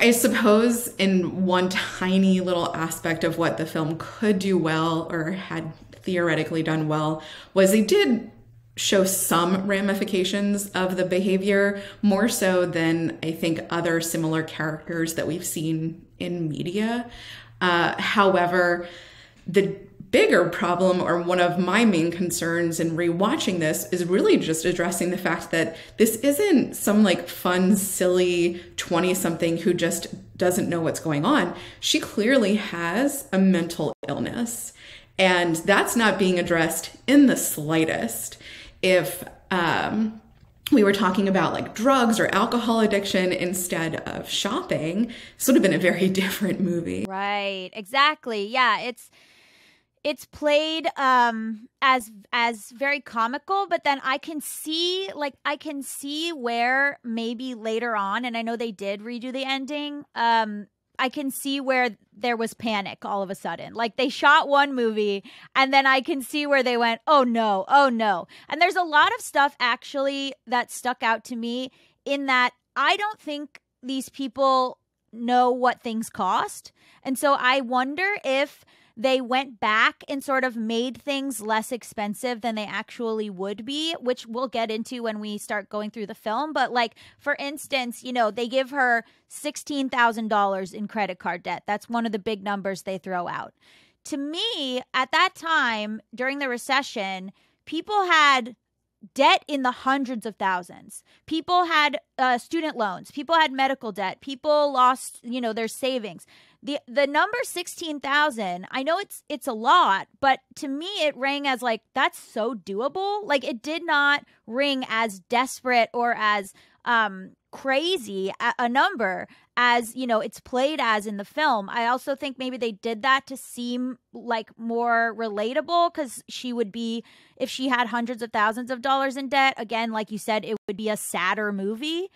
I suppose in one tiny little aspect of what the film could do well, or had theoretically done well, was they did show some ramifications of the behavior, more so than I think other similar characters that we've seen in media. However, the bigger problem, or one of my main concerns in rewatching this, is really just addressing the fact that this isn't some like fun, silly 20-something who just doesn't know what's going on. She clearly has a mental illness, and that's not being addressed in the slightest. If we were talking about like drugs or alcohol addiction instead of shopping, this would have been a very different movie. Right, exactly. Yeah, it's played as very comical, but then I can see where maybe later on, and I know they did redo the ending, I can see where there was panic all of a sudden. Like they shot one movie and then I can see where they went, oh no, oh no. And there's a lot of stuff actually that stuck out to me in that I don't think these people know what things cost. And so I wonder if they went back and sort of made things less expensive than they actually would be, which we'll get into when we start going through the film. But like, for instance, you know, they give her $16,000 in credit card debt. That's one of the big numbers they throw out. To me, at that time, during the recession, people had debt in the hundreds of thousands. People had student loans. People had medical debt. People lost, you know, their savings. The number 16,000, I know it's a lot, but to me it rang as like, that's so doable. Like it did not ring as desperate or as crazy a number as, you know, it's played as in the film. I also think maybe they did that to seem like more relatable, because she would be, if she had hundreds of thousands of dollars in debt, again, like you said, it would be a sadder movie.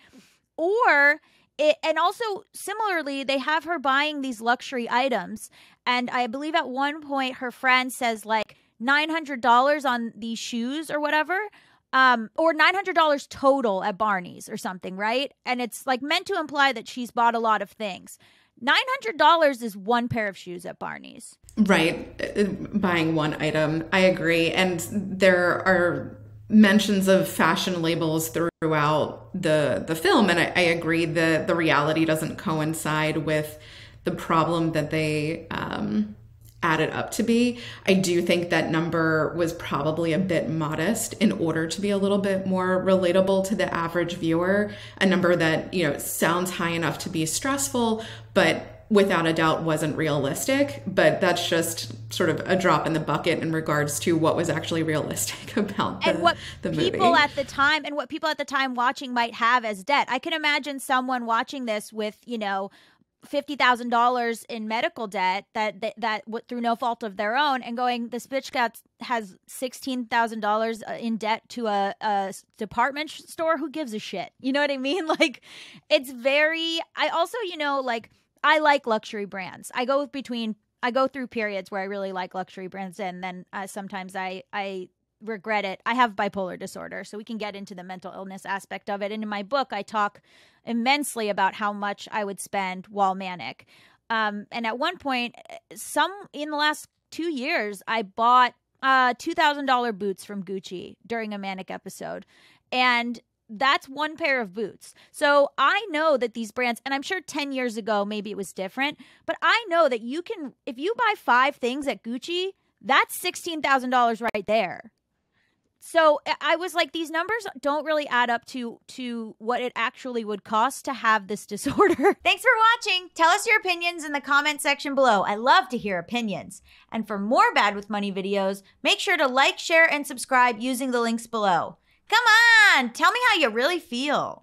And also, similarly, they have her buying these luxury items. And I believe at one point her friend says like $900 on these shoes or whatever, or $900 total at Barney's or something, right? And it's like meant to imply that she's bought a lot of things. $900 is one pair of shoes at Barney's. Right. Buying one item. I agree. And there are mentions of fashion labels throughout the film, and I agree that the reality doesn't coincide with the problem that they added up to be. I do think that number was probably a bit modest in order to be a little bit more relatable to the average viewer, a number that, you know, sounds high enough to be stressful, but without a doubt wasn't realistic. But that's just sort of a drop in the bucket in regards to what was actually realistic about the movie. People at the time, and what people at the time watching might have as debt. I can imagine someone watching this with, you know, $50,000 in medical debt that through no fault of their own, and going, this bitch has $16,000 in debt to a department store. Who gives a shit? You know what I mean? Like, it's very, I also, you know, like, I like luxury brands. I go through periods where I really like luxury brands, and then sometimes I regret it. I have bipolar disorder, so we can get into the mental illness aspect of it. And in my book, I talk immensely about how much I would spend while manic. And at one point, in the last 2 years, I bought $2,000 boots from Gucci during a manic episode. And that's one pair of boots. So I know that these brands, and I'm sure 10 years ago, maybe it was different, but I know that you can, if you buy 5 things at Gucci, that's $16,000 right there. So I was like, these numbers don't really add up to what it actually would cost to have this disorder. Thanks for watching. Tell us your opinions in the comment section below. I love to hear opinions. And for more Bad with Money videos, make sure to like, share, and subscribe using the links below. Come on, tell me how you really feel.